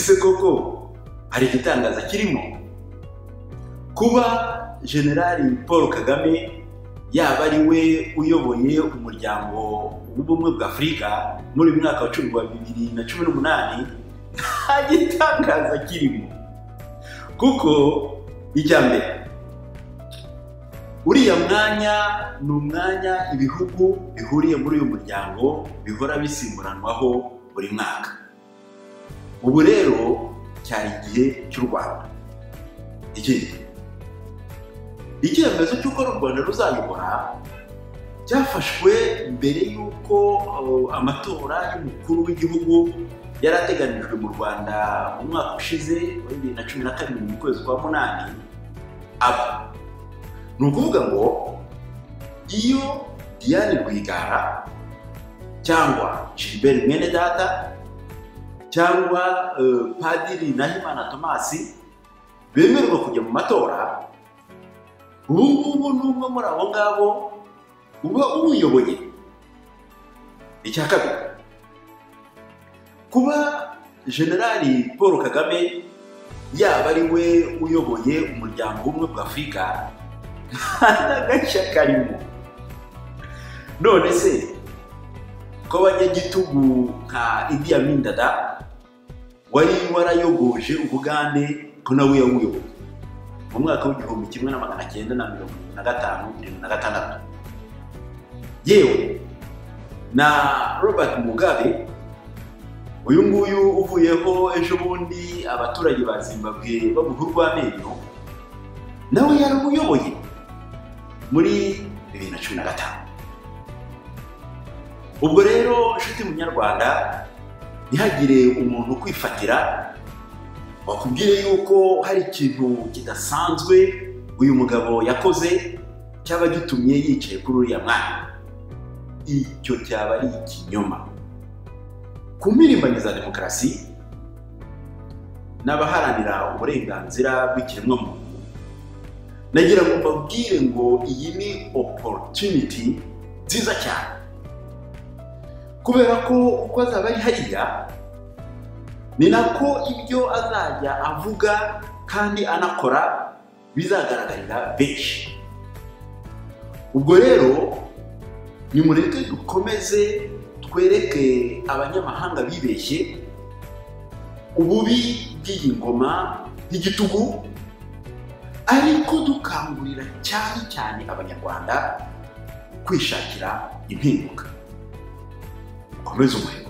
se koko hari igitangaza kirimo kuba Generali Paul Kagame yaba ari we uyoboye umuryango w'ubumwe bwa Afurika muri mwaka wa 2018 nta gitangaza kirimo kuko icyambere uriya mwanya ni umwanya ibihugu bihuriye muri uyu muryango bihora bisimburanwaho buri mwaka. Ubu rero cyari igihe cy'u Rwanda. Icyemezo cy'uko u Rwanda ruzayobora cyafashwe mbere y'uko amatora y'umukuru w'igihugu yari ateganijwe mu Rwanda mu mwaka ushize wa 2012 mu kwezi kwa munani. Ni ukuvuga ngo iyo Diane Rwigara cyangwa Gilbert Mwenedata cyangwa Padiri Nahimana Thomas bemererwa kujya mu matora, ubu n'umwe muri abo ngabo uba umuyoboye. Icya kabiri, kuba Generali Paul Kagame yaba ari we uyoboye umuryango w'ubumwe bwa Afurika n'agashya karimo. None se ko abanyagitugu nka Idi Amin Dada wari warayogoje Ubugande ko nawe yawuyoboye mu mwaka w'1975-76, yewe na Robert Mugabe uyu nguyu uvuyeho ejo bundi abaturage ba Zimbabwe bamuha urw'amenyo nawe yaramuyoboye muri 2015. Ubwo rero nshuti munyarwanda, ntihagire umuntu kwifatira bakubwire yuko hari ikintu kidasanzwe uyu mugabo yakoze cyaba gitumye yicaye kuri uriya mwanya. Icyo cyaba ari ikinyoma. Ku mpirimbanyi za demokarasi n'abaharanira uburenganzira bw'ikiremwamuntu, nagira ngo mbabwire ngo iyi ni opportunity nziza cyane, kubera ko uko azaba ari hariya ni nako ibyo azajya avuga kandi anakora bizagaragarira benshi. Ubwo rero nimureke dukomeze twereke abanyamahanga bibeshye ububi bw'iyi ngoma y'igitugu, ariko dukangurira cyane cyane abanyarwanda kwishakira impinduka. Komeza umuheto.